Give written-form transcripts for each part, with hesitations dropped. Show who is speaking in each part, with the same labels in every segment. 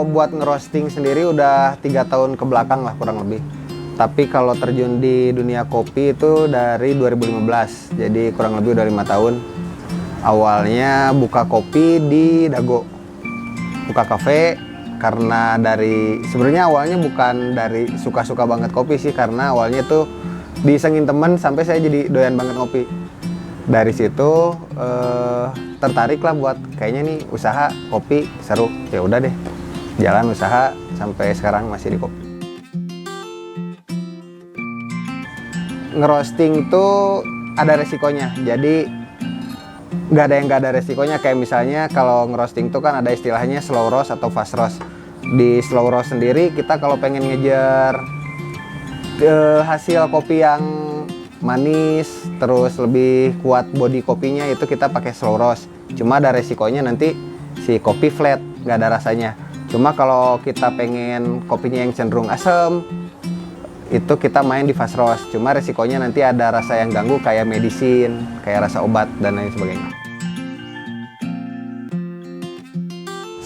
Speaker 1: buat ngerosting sendiri udah 3 tahun ke belakang lah kurang lebih. Tapi kalau terjun di dunia kopi itu dari 2015, jadi kurang lebih udah 5 tahun. Awalnya buka kopi di Dago, buka kafe, karena sebenarnya awalnya bukan dari suka-suka banget kopi sih, karena awalnya tuh disengin temen sampai saya jadi doyan banget ngopi. Dari situ tertarik lah buat kayaknya nih usaha kopi seru, ya udah deh jalan usaha sampai sekarang masih di kopi. Ngerosting tuh ada resikonya, jadi nggak ada yang nggak ada resikonya. Kayak misalnya kalau ngerosting tuh kan ada istilahnya slow roast atau fast roast. Di slow roast sendiri kita kalau pengen ngejar hasil kopi yang manis terus lebih kuat body kopinya, itu kita pakai slow roast. Cuma ada resikonya nanti si kopi flat, nggak ada rasanya. Cuma kalau kita pengen kopinya yang cenderung asam, itu kita main di fast roast. Cuma resikonya nanti ada rasa yang ganggu kayak medisin, kayak rasa obat dan lain sebagainya.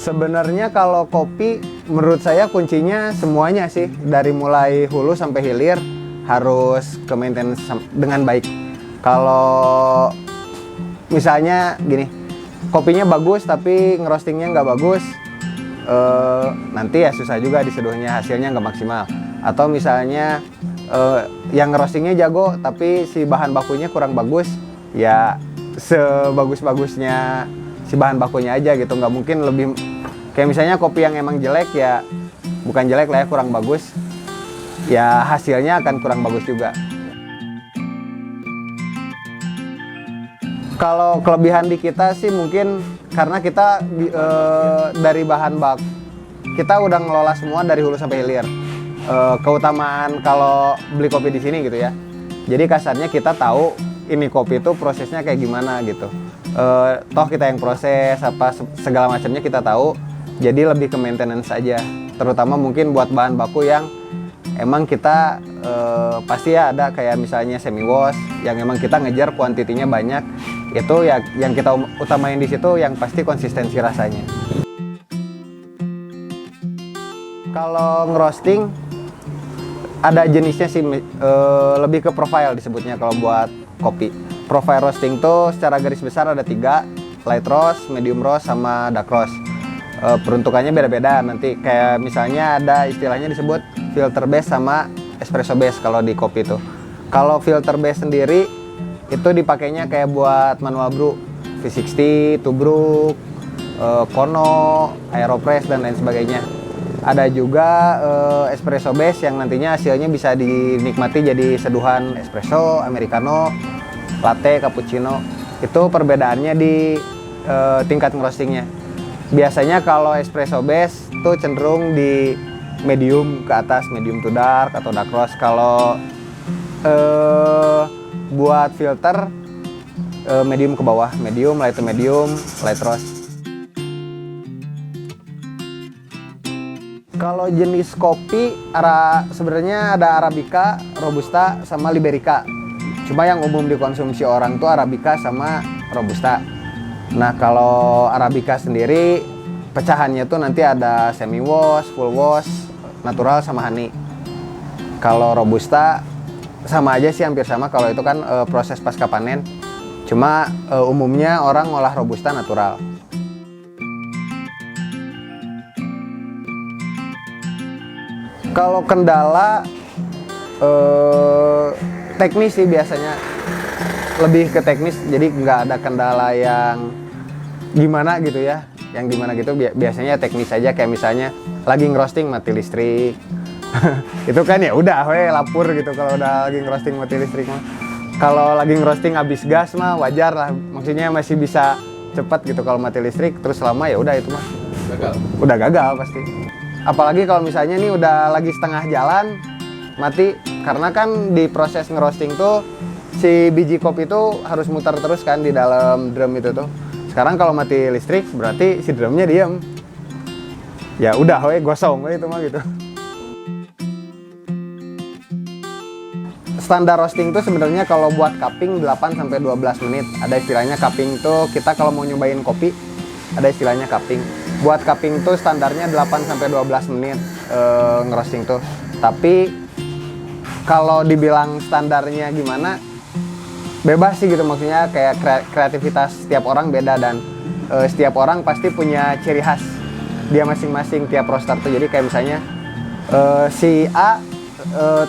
Speaker 1: Sebenarnya kalau kopi menurut saya kuncinya semuanya sih, dari mulai hulu sampai hilir harus ke maintenance dengan baik. Kalau misalnya gini, kopinya bagus tapi ngerostingnya nggak bagus, nanti ya susah juga diseduhnya, hasilnya nggak maksimal. Atau misalnya yang ngerostingnya jago tapi si bahan bakunya kurang bagus, ya sebagus-bagusnya si bahan bakunya aja gitu. Nggak mungkin lebih, kayak misalnya kopi yang emang jelek ya, bukan jelek lah ya, kurang bagus, ya hasilnya akan kurang bagus juga. Kalau kelebihan di kita sih mungkin karena kita dari bahan baku kita udah ngelola semua dari hulu sampai hilir. Keutamaan kalau beli kopi di sini gitu ya, jadi kasarnya kita tahu ini kopi itu prosesnya kayak gimana gitu. Toh kita yang proses apa segala macamnya kita tahu, jadi lebih ke maintenance aja. Terutama mungkin buat bahan baku yang emang kita pasti ya ada, kayak misalnya semi wash yang emang kita ngejar kuantitinya banyak, itu ya yang kita utamain di situ yang pasti konsistensi rasanya. Kalau ngerosting ada jenisnya sih, lebih ke profile disebutnya kalau buat kopi. Profile roasting tuh secara garis besar ada 3, light roast, medium roast, sama dark roast. Peruntukannya beda-beda nanti, kayak misalnya ada istilahnya disebut filter base sama espresso base kalau di kopi itu. Kalau filter base sendiri itu dipakainya kayak buat manual brew, V60, tubruk, kono, aeropress dan lain sebagainya. Ada juga espresso base yang nantinya hasilnya bisa dinikmati jadi seduhan espresso, americano, latte, cappuccino. Itu perbedaannya di tingkat ngerostingnya. Biasanya kalau espresso base tuh cenderung di medium ke atas, medium to dark atau dark roast. Kalau buat filter medium ke bawah, medium, light to medium, light roast. Kalau jenis kopi sebenarnya ada Arabica, Robusta, sama Liberica. Cuma yang umum dikonsumsi orang tuh Arabica sama Robusta. Nah kalau Arabica sendiri pecahannya tuh nanti ada semi wash, full wash, natural sama honey. Kalau Robusta sama aja sih, hampir sama. Kalau itu kan proses pasca panen. Cuma umumnya orang ngolah Robusta natural. Kalau kendala teknis sih biasanya, lebih ke teknis. Jadi nggak ada kendala yang gimana gitu ya, yang gimana gitu. Biasanya teknis aja, kayak misalnya lagi ngerosting mati listrik. Itu kan ya udah lapur gitu kalau udah lagi ngerosting mati listrik mah. Kalau lagi ngerosting habis gas mah wajar lah, maksudnya masih bisa cepat gitu. Kalau mati listrik terus lama ya udah itu mah gagal. Udah gagal pasti. Apalagi kalau misalnya nih udah lagi setengah jalan mati, karena kan di proses ngerosting tuh si biji kopi itu harus muter terus kan di dalam drum itu tuh. Sekarang kalau mati listrik berarti si drumnya diem. Ya udah gosong itu mah gitu. Standar roasting tuh sebenarnya kalau buat cupping 8 sampai 12 menit. Ada istilahnya cupping tuh, kita kalau mau nyobain kopi ada istilahnya cupping. Buat cupping tuh standarnya 8 sampai 12 menit ngerosting tuh. Tapi kalau dibilang standarnya gimana, bebas sih gitu, maksudnya kayak kreativitas setiap orang beda, dan setiap orang pasti punya ciri khas dia masing-masing tiap roaster tuh. Jadi kayak misalnya si A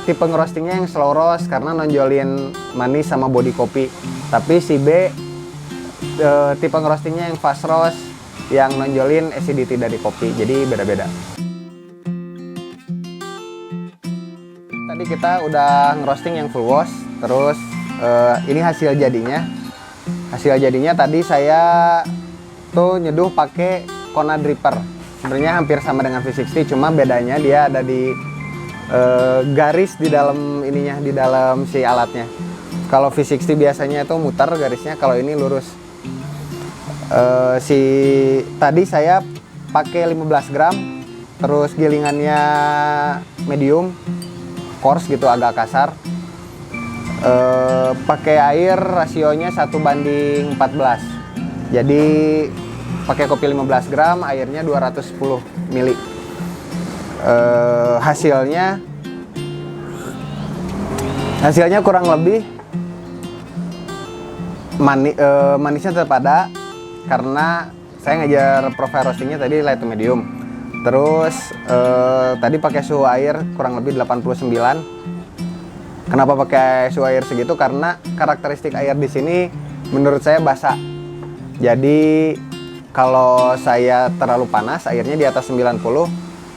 Speaker 1: tipe ngerostingnya yang slow roast karena nonjolin manis sama body kopi, tapi si B tipe ngerostingnya yang fast roast yang nonjolin acidity dari kopi. Jadi beda-beda. Tadi kita udah ngerosting yang full wash, terus ini hasil jadinya. Hasil jadinya tadi saya tuh nyeduh pakai Kona Dripper. Sebenarnya hampir sama dengan V60, cuma bedanya dia ada di garis di dalam ininya, di dalam si alatnya. Kalau V60 biasanya itu muter garisnya, kalau ini lurus. Tadi saya pakai 15 gram, terus gilingannya medium, coarse gitu, agak kasar. Pakai air rasionya 1:14. Jadi pakai kopi 15 gram, airnya 210 ml. Hasilnya kurang lebih manisnya tetap ada, karena saya ngajar profile roastingnya tadi light to medium. Terus tadi pakai suhu air kurang lebih 89. Kenapa pakai suhu air segitu? Karena karakteristik air di sini menurut saya basa. Jadi kalau saya terlalu panas, airnya di atas 90,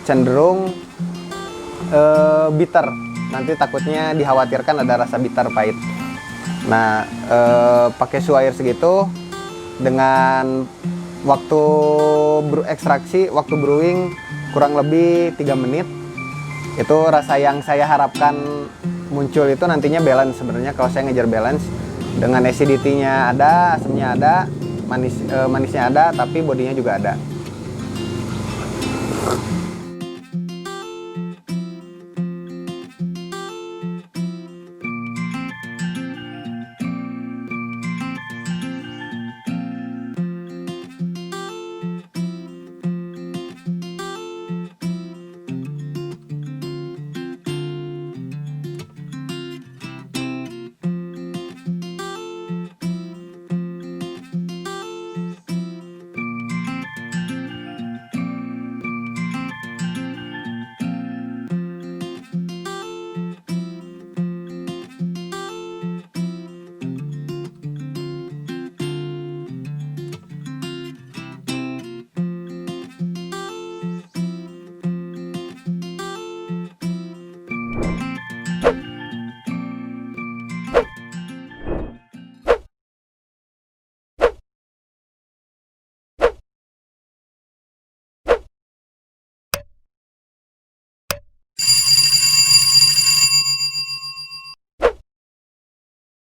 Speaker 1: cenderung bitter. Nanti takutnya dikhawatirkan ada rasa bitter pahit. Nah, pakai suhu air segitu dengan waktu ekstraksi, waktu brewing kurang lebih 3 menit. Itu rasa yang saya harapkan muncul itu nantinya balance. Sebenarnya kalau saya ngejar balance dengan acidity-nya ada, asamnya ada, manisnya ada, tapi bodinya juga ada.